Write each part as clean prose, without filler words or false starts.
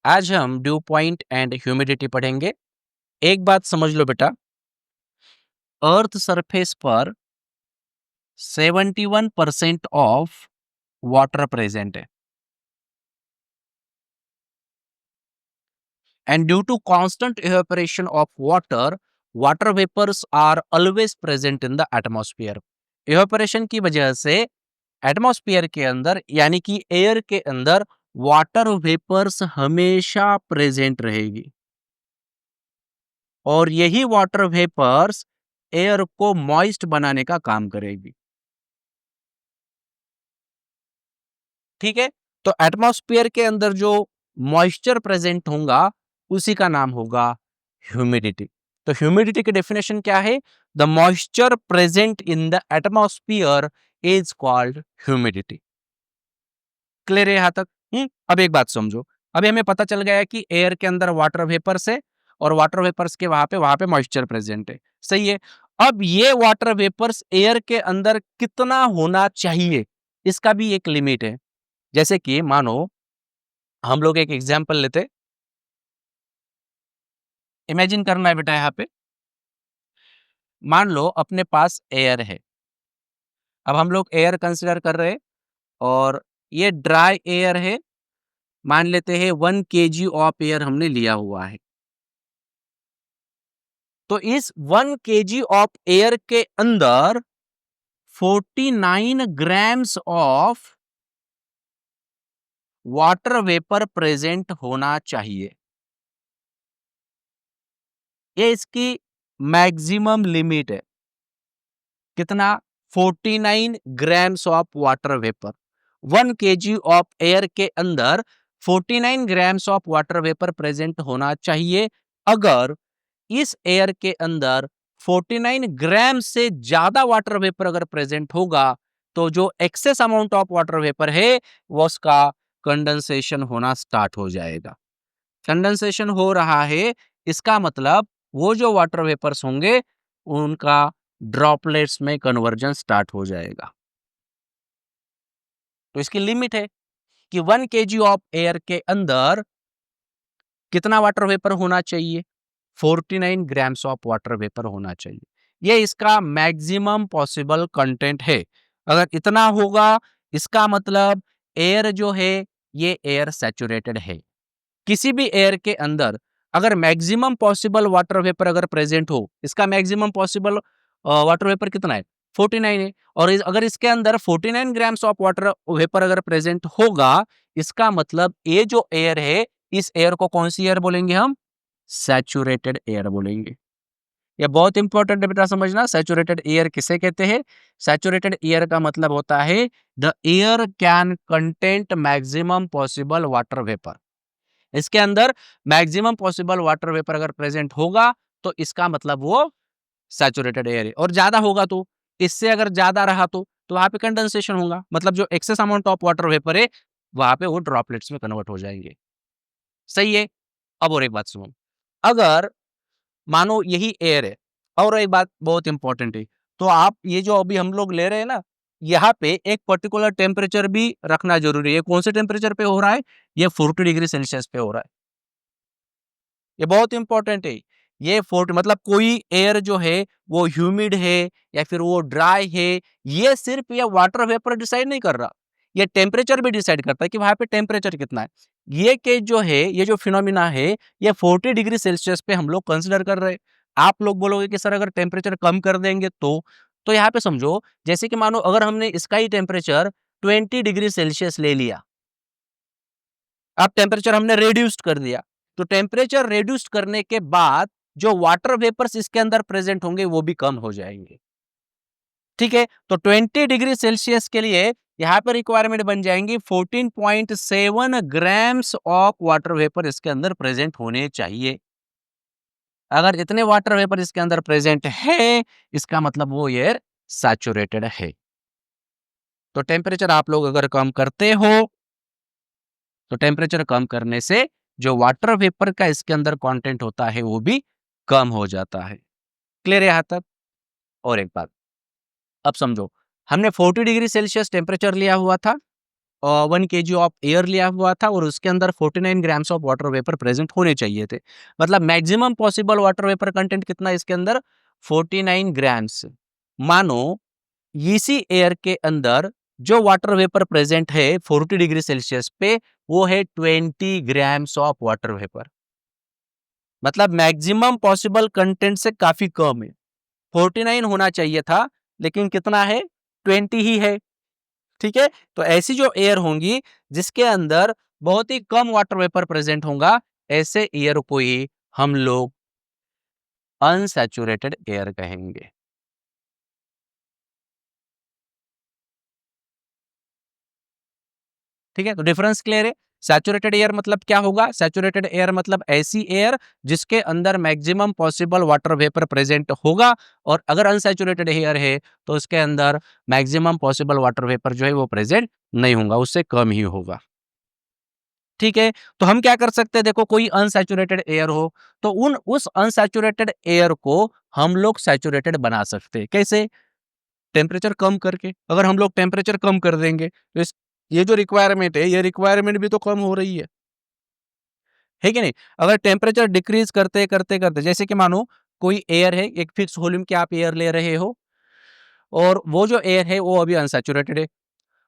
आज हम due point and humidity पढ़ेंगे। एक बात समझ लो बेटा, अर्थ सरफेस पर 71% ऑफ वाटर प्रेजेंट है and due to constant evaporation of water, water vapours are always present in the atmosphere. Evaporation की वजह से एटमॉस्फेयर के अंदर यानी कि एयर के अंदर वाटर वेपर्स हमेशा प्रेजेंट रहेगी और यही वाटर वेपर्स एयर को मॉइस्ट बनाने का काम करेगी। ठीक है, तो एटमॉस्फेयर के अंदर जो मॉइस्चर प्रेजेंट होगा उसी का नाम होगा ह्यूमिडिटी। तो ह्यूमिडिटी की डेफिनेशन क्या है? The moisture present in the atmosphere is called humidity. Clear है यहां तक? अब एक बात समझो, अभी हमें पता चल गया है कि एयर के अंदर वाटर वेपर्स है और वाटर वेपर्स के वहां पे मॉइस्चर प्रेजेंट है। सही है। अब ये वाटर वेपर्स एयर के अंदर कितना होना चाहिए, इसका भी एक लिमिट है। जैसे कि मानो हम लोग एक एग्जाम्पल लेते, इमेजिन करना है बेटा, यहाँ पे मान लो अपने पास एयर है। अब हम लोग एयर कंसिडर कर रहे हैं और ये ड्राई एयर है। मान लेते हैं 1 kg ऑफ एयर हमने लिया हुआ है। तो इस 1 kg ऑफ एयर के अंदर 49 grams of water vapour present होना चाहिए। ये इसकी मैक्सिमम लिमिट है। कितना? 49 grams of water vapour. 1 kg of air के अंदर 49 grams of water vapour present होना चाहिए। अगर इस एयर के अंदर 49 ग्राम से ज्यादा वाटर वेपर अगर प्रेजेंट होगा तो जो excess amount of water vapour है वो उसका कंडेंसेशन होना स्टार्ट हो जाएगा। कंडेंसेशन हो रहा है, इसका मतलब वो जो वाटर वेपर्स होंगे उनका ड्रॉपलेट्स में कन्वर्जन स्टार्ट हो जाएगा। तो इसकी लिमिट है कि 1 kg ऑफ एयर के अंदर कितना वाटर वेपर होना चाहिए? 49 ग्राम्स ऑफ वाटर वेपर होना चाहिए। ये इसका मैक्सिमम पॉसिबल कंटेंट है। अगर इतना होगा इसका मतलब एयर जो है ये एयर सैचुरेटेड है। किसी भी एयर के अंदर अगर मैक्सिमम पॉसिबल वाटर वेपर अगर प्रेजेंट हो, इसका मैक्सिमम पॉसिबल वाटर वेपर कितना है? 49 है। और अगर इसके अंदर 49 ग्राम्स ऑफ वाटर वेपर अगर प्रेजेंट होगा, इसका मतलब ये जो एयर है इस एयर को कौन सी एयर बोलेंगे हम? सैचुरेटेड एयर बोलेंगे। ये बहुत इंपॉर्टेंट है बेटा समझना, सैचुरेटेड एयर किसे कहते हैं? सैचुरेटेड एयर का मतलब होता है the air can content maximum possible water vapour. इसके अंदर मैक्सिमम पॉसिबल वाटर वेपर अगर प्रेजेंट होगा तो इसका मतलब वो सैचुरेटेड एयर है। और ज्यादा होगा तो, इससे अगर ज्यादा रहा तो वहां पे कंडेंसेशन होगा, मतलब जो excess amount of water vapour है वहां पे वो ड्रॉपलेट्स में कन्वर्ट हो जाएंगे। सही है। अब और एक बात सुनो, अगर मानो यही एयर है, और एक बात बहुत इंपॉर्टेंट है, तो आप ये जो अभी हम लोग ले रहे हैं ना, यहाँ पे एक पर्टिकुलर टेम्परेचर भी रखना जरूरी है। कौन से टेम्परेचर पे हो रहा है? ये 40 डिग्री सेल्सियस पे हो रहा है। ये बहुत इंपॉर्टेंट है। ये 40 मतलब कोई एयर जो है वो ह्यूमिड है या फिर वो ड्राई है, ये सिर्फ ये वाटर वेपर डिसाइड नहीं कर रहा, ये टेम्परेचर भी डिसाइड करता है कि वहां पे टेम्परेचर कितना है। ये केस जो है, ये जो फिनोमिना है, ये 40 डिग्री सेल्सियस पे हम लोग कंसिडर कर रहे हैं। आप लोग बोलोगे कि सर अगर टेम्परेचर कम कर देंगे तो यहाँ पे समझो, जैसे कि मानो अगर हमने इसका ही टेम्परेचर 20 डिग्री सेल्सियस ले लिया, अब टेम्परेचर हमने रेड्यूस्ड कर दिया, तो टेम्परेचर रेड्यूस्ड करने के बाद जो वाटर वेपर्स इसके अंदर प्रेजेंट होंगे वो भी कम हो जाएंगे। ठीक है, तो 20 डिग्री सेल्सियस के लिए यहाँ पर रिक्वायरमेंट बन जाएंगी 14.7 ग्राम्स ऑफ वाटर वेपर इसके अंदर प्रेजेंट होने चाहिए। अगर इतने वाटर वेपर इसके अंदर प्रेजेंट है, इसका मतलब वो एयर सैचुरेटेड है। तो टेम्परेचर आप लोग अगर कम करते हो तो टेम्परेचर कम करने से जो वाटर वेपर का इसके अंदर कंटेंट होता है वो भी कम हो जाता है। क्लियर है यहां तक? और एक बात अब समझो, हमने 40 डिग्री सेल्सियस टेम्परेचर लिया हुआ था 1 केजी ऑफ एयर लिया हुआ था और उसके अंदर 49 grams of water vapour present होने चाहिए थे। मतलब maximum possible water vapour content कितना है इसके अंदर? 49 ग्राम्स। मानो इसी एयर के अंदर जो वाटर वेपर प्रेजेंट है 40 डिग्री सेल्सियस पे, वो है 20 ग्राम्स ऑफ वाटर वेपर। मतलब मैक्सिमम पॉसिबल कंटेंट से काफी कम है। 49 होना चाहिए था, लेकिन कितना है? 20 ही है। ठीक है, तो ऐसी जो एयर होंगी जिसके अंदर बहुत ही कम वाटर वेपर प्रेजेंट होगा, ऐसे एयर को ही हम लोग अनसैचुरेटेड एयर कहेंगे। ठीक है, तो डिफरेंस क्लियर है। सैचुरेटेड एयर मतलब क्या होगा? सैचुरेटेड एयर मतलब ऐसी एयर जिसके अंदर maximum possible water vapour present होगा, और अगर अनसैचुरेटेड एयर है तो उसके अंदर मैक्सिमम पॉसिबल वाटर वेपर जो है वो प्रेजेंट नहीं होगा, उससे कम ही होगा। ठीक है, तो हम क्या कर सकते हैं? देखो, कोई अनसैचुरेटेड एयर हो तो उस अनसैचुरेटेड एयर को हम लोग सैचुरेटेड बना सकते हैं। कैसे? टेम्परेचर कम करके। अगर हम लोग टेम्परेचर कम कर देंगे तो ये जो रिक्वायरमेंट है, ये रिक्वायरमेंट भी तो कम हो रही है कि नहीं? अगर टेम्परेचर डिक्रीज करते करते करते, जैसे कि मानो कोई एयर है, एक फिक्स वॉल्यूम की आप एयर ले रहे हो, और वो जो एयर है वो अभी अनसैचुरेटेड है।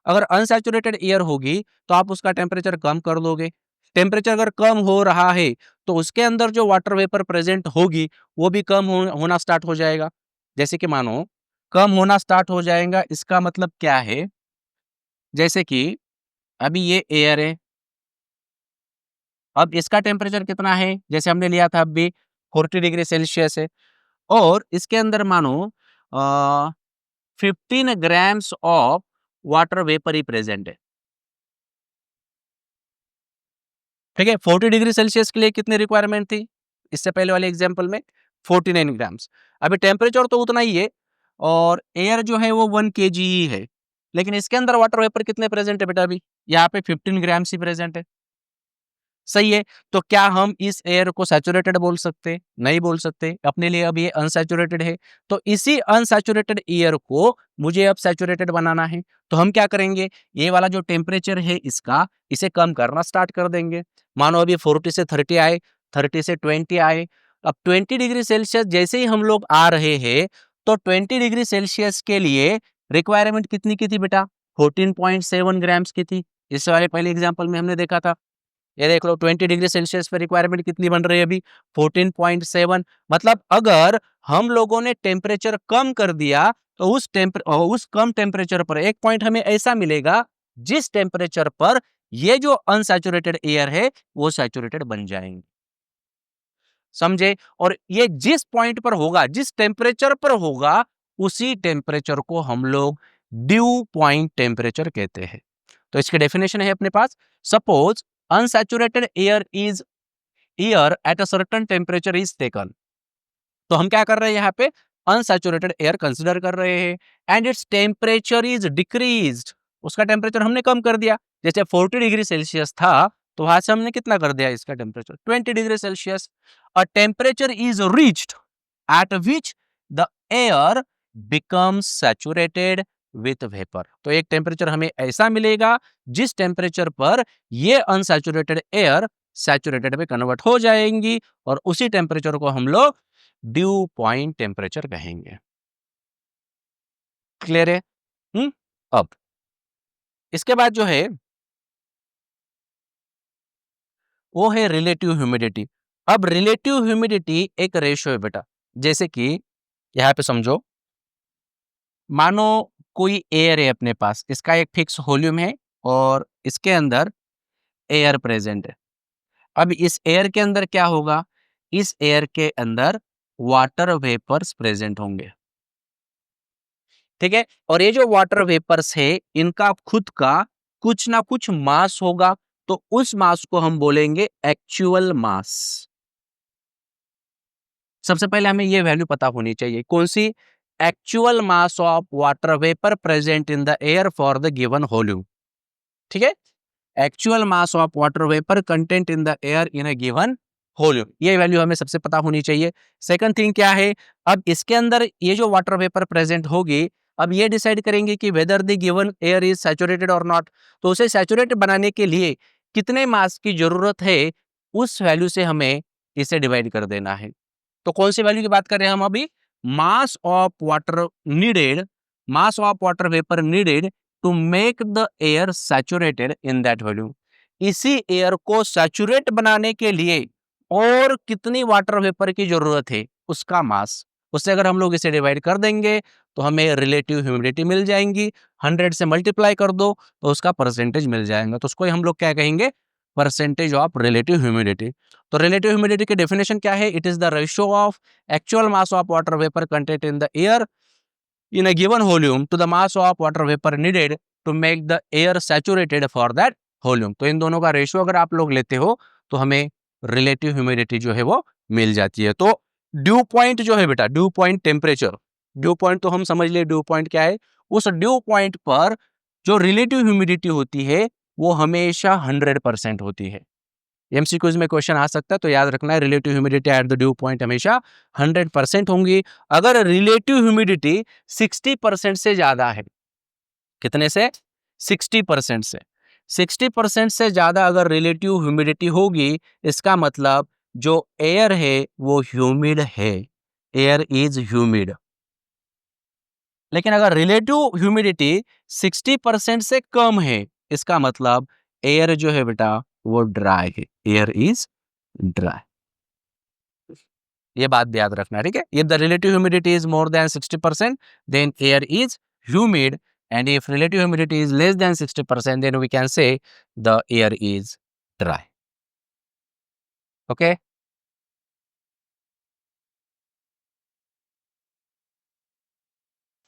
अगर अनसैचुरेटेड एयर होगी तो आप उसका टेम्परेचर कम कर दोगे। टेम्परेचर अगर कम हो रहा है तो उसके अंदर जो वाटर वेपर प्रेजेंट होगी वो भी कम होना स्टार्ट हो जाएगा। जैसे कि मानो कम होना स्टार्ट हो जाएगा, इसका मतलब क्या है? जैसे कि अभी ये एयर है, अब इसका टेम्परेचर कितना है? जैसे हमने लिया था अभी 40 डिग्री सेल्सियस है, और इसके अंदर मानो 15 grams of water vapour he present है। ठीक है, 40 डिग्री सेल्सियस के लिए कितनी रिक्वायरमेंट थी इससे पहले वाले एग्जाम्पल में? 49 ग्राम्स। अभी टेम्परेचर तो उतना ही है, और एयर जो है वो 1 केजी ही है, लेकिन इसके अंदर वाटर वेपर कितने प्रेजेंट है बेटा? अभी यहाँ पे 15 ग्राम्स ही प्रेजेंट है। सही है, तो क्या हम इस एयर को सैचुरेटेड बोल सकते? नहीं बोल सकते, अपने लिए अब ये अनसैचुरेटेड है। तो इसी अनसैचुरेटेड एयर को मुझे अब सैचुरेटेड बनाना है, तो हम क्या करेंगे? ये वाला जो टेम्परेचर है इसका, इसे कम करना स्टार्ट कर देंगे। मानो अभी 40 से 30 आए, 30 से 20 आए, अब 20 डिग्री सेल्सियस जैसे ही हम लोग आ रहे हैं, तो 20 डिग्री सेल्सियस के लिए रिक्वायरमेंट कितनी की थी बेटा? 14.7 ग्राम्स की थी। इस वाले पहले एग्जाम्पल में हमने देखा था। ये देख लो, 20 डिग्री सेल्सियस पे रिक्वायरमेंट कितनी बन रही है अभी? 14.7। मतलब अगर हम लोगों ने टेम्परेचर कम कर दिया तो उस कम टेम्परेचर पर एक पॉइंट हमें ऐसा मिलेगा जिस टेम्परेचर पर ये जो अनसैचुरेटेड एयर है वो सैचुरेटेड बन जाएंगे। समझे? और ये जिस पॉइंट पर होगा, जिस टेम्परेचर पर होगा, उसी टेम्परेचर को हम लोग ड्यू पॉइंट टेम्परेचर कहते हैं। तो इसकी डेफिनेशन है अपने पास। Suppose unsaturated air is air at a certain temperature is taken. तो हम क्या कर रहे हैं यहाँ पे? अनसैचुरेटेड एयर कंसिडर कर रहे हैं, and its temperature is decreased. उसका टेम्परेचर हमने कम कर दिया। जैसे 40 डिग्री सेल्सियस था, तो वहां से हमने कितना कर दिया इसका temperature? 20 degree Celsius. A temperature is reached at which the air becomes saturated with vapor। तो एक टेम्परेचर हमें ऐसा मिलेगा जिस टेम्परेचर पर ये अनसैचुरेटेड एयर सैचुरेटेड में कन्वर्ट हो जाएंगी, और उसी टेम्परेचर को हम लोग ड्यू पॉइंट टेम्परेचर कहेंगे। क्लियर है? अब इसके बाद जो है वो है रिलेटिव ह्यूमिडिटी। अब रिलेटिव ह्यूमिडिटी एक रेशियो है बेटा। जैसे कि यहाँ पे समझो, मानो कोई एयर है अपने पास, इसका एक फिक्स वॉल्यूम है और इसके अंदर एयर प्रेजेंट है। अब इस एयर के अंदर क्या होगा? इस एयर के अंदर वाटर वेपर्स प्रेजेंट होंगे। ठीक है, और ये जो वाटर वेपर्स है इनका खुद का कुछ ना कुछ मास होगा, तो उस मास को हम बोलेंगे एक्चुअल मास। सबसे पहले हमें ये वैल्यू पता होनी चाहिए, कौन सी? Actual mass of water vapour present in the air for the given volume. ठीक है, actual mass of water vapour content in the air in a given volume, ये वैल्यू हमें सबसे पता होनी चाहिए। सेकंड थिंग क्या है? अब इसके अंदर ये जो वाटर वेपर प्रेजेंट होगी, अब ये डिसाइड करेंगे कि whether the given air is saturated और नॉट। तो उसे सैचुरेटेड बनाने के लिए कितने मास की जरूरत है, उस वैल्यू से हमें इसे डिवाइड कर देना है। तो कौन सी वैल्यू की बात कर रहे हैं हम अभी? Mass of water needed, mass of water vapour needed to make the air saturated in that volume. इसी एयर को सैचुरेट बनाने के लिए और कितनी वाटर वेपर की जरूरत है, उसका मास। उससे अगर हम लोग इसे डिवाइड कर देंगे तो हमें रिलेटिव ह्यूमिडिटी मिल जाएंगी। 100 से मल्टीप्लाई कर दो तो उसका परसेंटेज मिल जाएगा। तो उसको हम लोग क्या कहेंगे? Percentage of relative humidity. तो रिलेटिव ह्यूमिडिटी की डेफिनेशन क्या है? It is the ratio of actual mass of water vapour content in the air in a given volume to the mass of water vapor needed to make the air saturated for that volume। तो इन दोनों का ratio अगर आप लोग लेते हो तो हमें रिलेटिव ह्यूमिडिटी जो है वो मिल जाती है। तो ड्यू पॉइंट जो है बेटा, due point temperature, due point तो हम समझ लिए ड्यू पॉइंट क्या है। उस ड्यू पॉइंट पर जो रिलेटिव ह्यूमिडिटी होती है वो हमेशा 100% होती है। एमसीक्यूज में क्वेश्चन आ सकता है, तो याद रखना है relative humidity at the due point हमेशा 100% होंगी। अगर रिलेटिव ह्यूमिडिटी 60% से ज्यादा है, कितने से? 60% से। 60% से ज्यादा अगर रिलेटिव ह्यूमिडिटी होगी, इसका मतलब जो एयर है वो ह्यूमिड है, एयर इज ह्यूमिड। लेकिन अगर रिलेटिव ह्यूमिडिटी 60% से कम है, इसका मतलब एयर जो है बेटा वो ड्राई है, एयर इज ड्राई। ये बात भी याद रखना, ठीक है। If the relative humidity is more than 60% then air is humid, and if relative humidity is less than 60% then we can say the air is dry. Okay.